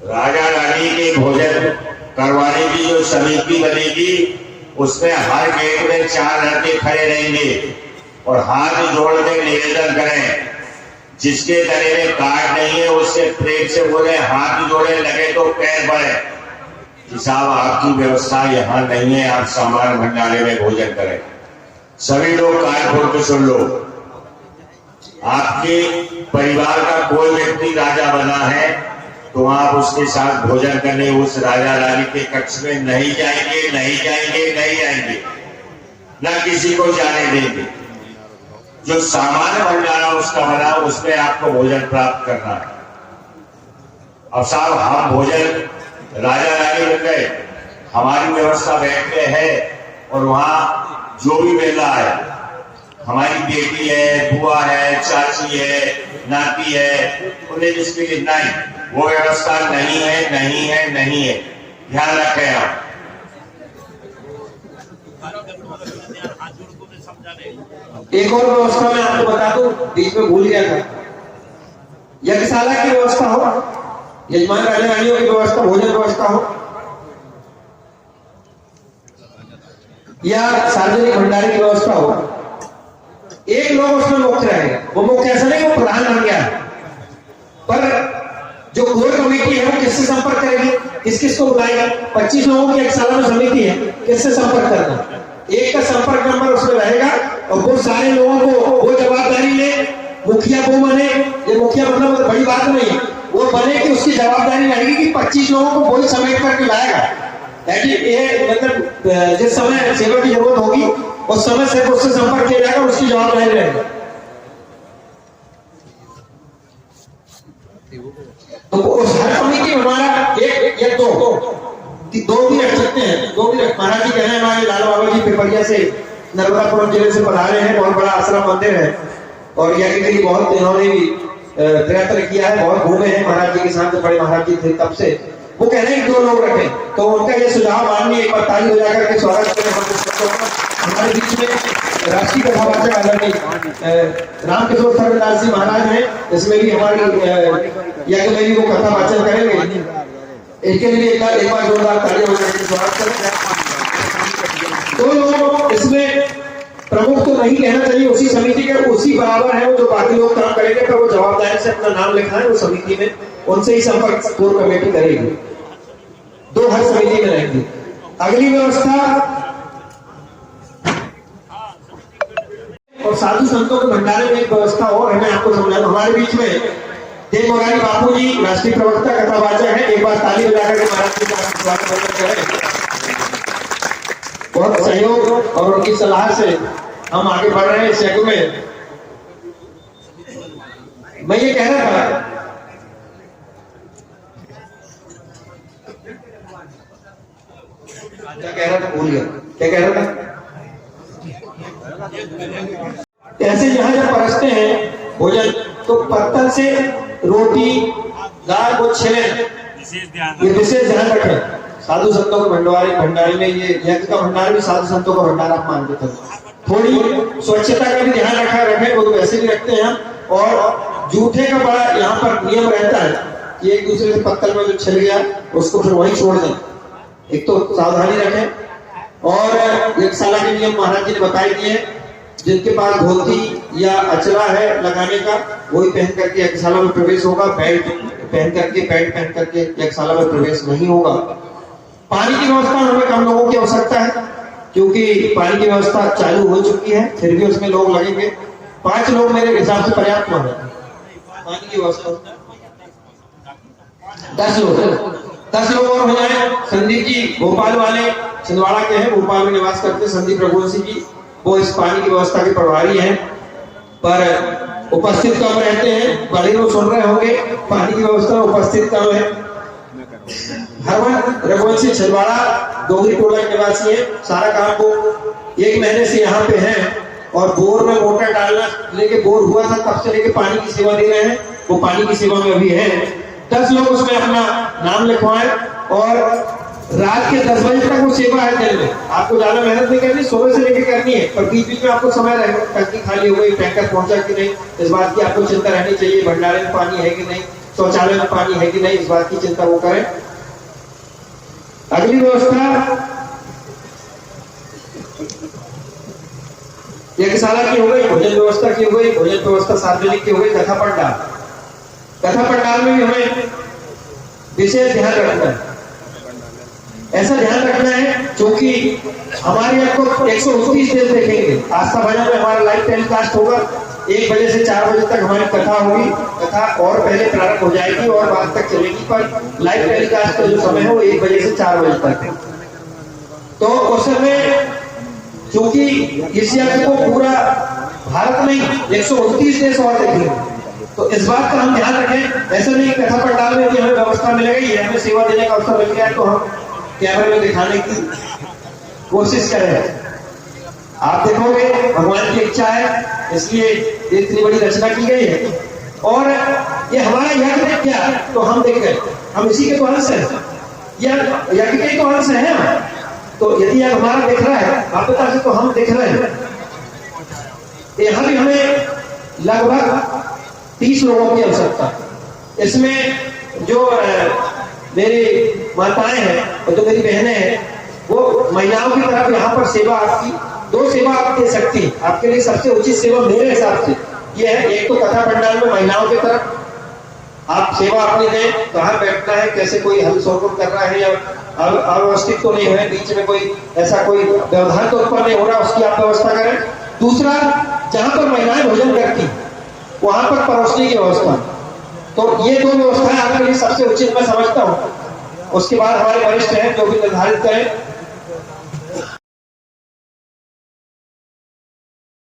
राजा रानी के भोजन करवाने की जो समिति बनेगी उसमें हर गेट में 4 लड़के खड़े रहेंगे और हाथ जोड़ के निवेदन करें, जिसके गले में कार्ड नहीं है उससे प्रेम से बोले, हाथ जोड़े, लगे तो पैर बढ़े कि साहब आपकी व्यवस्था यहाँ नहीं है, आप सामान भंडारे में भोजन करें। सभी लोग कान खोल के सुन लो। आपके परिवार का कोई व्यक्ति राजा बना है तो आप उसके साथ भोजन करने उस राजा रानी के कक्ष में नहीं जाएंगे, नहीं जाएंगे, नहीं आएंगे, न किसी को जाने देंगे। जो सामान्य भंडारा उसका बना उसमें आपको भोजन प्राप्त करना है। अब साहब हम भोजन राजा रानी बन गए, हमारी व्यवस्था बैठ में है और वहां जो भी महिला है, हमारी बेटी है, बुआ है, चाची है, नाती है, उन्हें जिसकी लिखना है वो व्यवस्था नहीं है, नहीं है, नहीं है। ध्यान रखें आप। एक और व्यवस्था मैं आपको बता दूं, बीच में भूल गया था। यज्ञशाला की व्यवस्था हो, यजमान राजा रानियों की व्यवस्था, भोजन व्यवस्था हो, या सार्वजनिक भंडारे की व्यवस्था हो, एक लोग उसमें मुख्य रहेगा। वो मुख्य ऐसा नहीं वो प्रधान बन गया, पर जो कोर कमेटी है वो किससे संपर्क करेगी, किस किस को बुलाएगी। 25 लोगों की यज्ञशाला में समिति है, किससे संपर्क करना, एक का संपर्क नंबर उसमें रहेगा और वो सारे लोगों को वो जवाबदारी ले। मुखिया वो बने, ये मुखिया मतलब बड़ी बात नहीं है, वो बने कि उसकी जवाबदारी रहेगी कि 25 लोगों को वही समेट करके लाएगा। ये मतलब जिस समय सेवा की जरूरत होगी उस समय से उससे संपर्क किया जाएगा, उसकी जवाबदारी रहेगी। तो उस हर कमेटी में हमारा एक या दो भी रख सकते हैं, दो भी महाराज जी कह रहे हैं। हमारे लाल बाबा जी पिपरिया से नर्मदापुरम जिले से पधारे हैं, बहुत बड़ा आश्रम मंदिर है और यज्ञ के लिए बहुत इन्होंने भी प्रयत्न किया है, बहुत घूमे हैं महाराज जी के साथ, बड़े महाराज जी थे तब से। वो कह रहे हैं 2 लोग रखें, तो उनका ये सुझाव माननीय एक बार ताली हो जाकर के स्वागत करें। हमारे बीच में राष्ट्रीय कथावाचक आदरणीय रामकिशोर सर्वदास जी महाराज हैं, इसमें भी हमारी यज्ञ में भी वो कथा वाचन करेंगे। इनके लिए एक बार जोरदार तालियां हो जाएगी, स्वागत करें। 2 लोग इसमें प्रमुख तो नहीं कहना चाहिए, उसी समिति के उसी बराबर है वो, जो बाकी लोग काम करेंगे, पर वो जवाबदारी से अपना नाम लिखा है वो समिति में, उनसे ही संपर्क कोर कमेटी करेगी। 2 हर समिति में रहेंगी। अगली व्यवस्था और साधु संतों के भंडारे में एक व्यवस्था और है, मैं आपको समझाऊं। हमारे बीच में देव मोरारी बापू जी राष्ट्रीय प्रवक्ता कथावाचक है, एक बार ताली बजाकर के महाराज जी का स्वागत करें। बहुत सहयोग और उनकी सलाह से हम आगे बढ़ रहे हैं इस यज्ञ में। मैं ये कह रहा था, क्या कह रहा था, भूल गया क्या कह रहा था। ऐसे यहाँ जब परसते हैं भोजन तो पत्थर से रोटी दाल को छिले, ये विशेष ध्यान रखें। साधु संतों के भंडारे में ये यज्ञ का भंडार भी साधु संतों का भंडार आप मान के चलो। थोड़ी स्वच्छता का भी ध्यान रखें, वो तो वैसे भी रखते हैं हम। और जूठे का बड़ा यहाँ पर नियम रहता है कि एक दूसरे से पत्थर में जो छिल गया उसको फिर वहीं छोड़ दें। एक तो सावधानी रखें। और यज्ञशाला के नियम महाराज जी ने बताए दिए, जिनके पास धोती या अचरा है लगाने का वही पहन करके यज्ञशाला में प्रवेश होगा, बेल्ट पहन करके पैंट पहन करके यज्ञशाला में प्रवेश नहीं होगा। पानी की व्यवस्था हमें कम लोगों की आवश्यकता है, क्योंकि पानी की व्यवस्था चालू हो चुकी है, फिर भी उसमें लोग लगेंगे। 5 लोग मेरे हिसाब से पर्याप्त हो जाते हैं पानी की व्यवस्था। 10 लोग और हो जाए। संदीप जी भोपाल वाले छिंदवाड़ा के हैं, भोपाल में निवास करते हैं संदीप रघुवंशी जी, वो इस पानी की व्यवस्था के प्रभारी हैं, पर उपस्थित कम रहते हैं। बड़े लोग सुन रहे होंगे, पानी की व्यवस्था में उपस्थित कम है। हरवन रघुवंशी छिंदवाड़ा डोगरी टोला के निवासी है, सारा काम वो 1 महीने से यहाँ पे हैं और बोर में मोटर डालना लेके बोर हुआ था तब से लेके पानी की सेवा दे रहे हैं, वो पानी की सेवा में अभी है। 10 लोग उसमें अपना नाम लिखवाएं और रात के 10 बजे तक वो सेवा है दिन में। आपको ज्यादा मेहनत नहीं करनी, सुबह से लेके करनी है, पर बीच बीच में आपको समय रहेगा, टंकी खाली हो गई, टैंकर पहुंचा कि नहीं, इस बात की आपको चिंता रहनी चाहिए। भंडारे में पानी है कि नहीं, शौचालय में पानी है कि नहीं, इस बात की चिंता वो करें। अगली व्यवस्था यज्ञशाला की हो गई, भोजन व्यवस्था की हो गई, भोजन व्यवस्था सार्वजनिक की हो गई। कथा पंडाल में भी हमें विशेष ध्यान रखना है। ऐसा ध्यान रखना है क्योंकि हमारे यहाँ को 129 दिन देखेंगे। आस्था भजन में हमारा लाइव टेलीकास्ट होगा, 1 बजे से 4 बजे तक हमारी कथा होगी। कथा और पहले प्रारंभ हो जाएगी और बाद तक चलेगी, पर लाइव टेलीकास्ट का जो समय है वो 1 बजे से 4 बजे तक है। तो उस समय क्योंकि इस यज्ञ को पूरा भारत में 129 देश और देखेंगे, तो इस बात का हम ध्यान रखें। ऐसा नहीं कथा पंडाल में हमें व्यवस्था मिलेगी, ये हमें सेवा देने का अवसर मिल गया तो हम कैमरे में दिखाने की कोशिश करें। आप देखोगे भगवान की इच्छा है, इसलिए इतनी बड़ी रचना की गई है। और ये हमारा यज्ञ है क्या, तो हम देख गए, हम इसी के तो अंश है, यज्ञ के तो अंश है। तो यदि यज्ञ हमारा देख रहा है आपदा से, तो हम देख रहे हैं। यहाँ भी हमें लगभग 30 लोगों की आवश्यकता। इसमें जो मेरी माताएं हैं और जो मेरी बहनें हैं, वो महिलाओं की तरफ यहाँ पर सेवा आपकी 2 सेवा आप दे सकती हैं। आपके लिए सबसे उचित सेवा मेरे हिसाब से ये है, एक तो कथा पंडाल में महिलाओं की तरफ आप सेवा अपनी दें, कहाँ बैठना है, कैसे कोई हल शोरगुल कर रहा है या अव्यवस्थित तो नहीं है, बीच में कोई ऐसा कोई व्यवधान तो उत्पन्न नहीं हो रहा, उसकी आप व्यवस्था करें। दूसरा, जहां पर महिलाएं भोजन करती वहां पर परोसने की व्यवस्था। तो ये 2 व्यवस्थाएं आपके लिए सबसे उचित मैं समझता हूँ। उसके बाद हमारे वरिष्ठ हैं जो भी निर्धारित करें।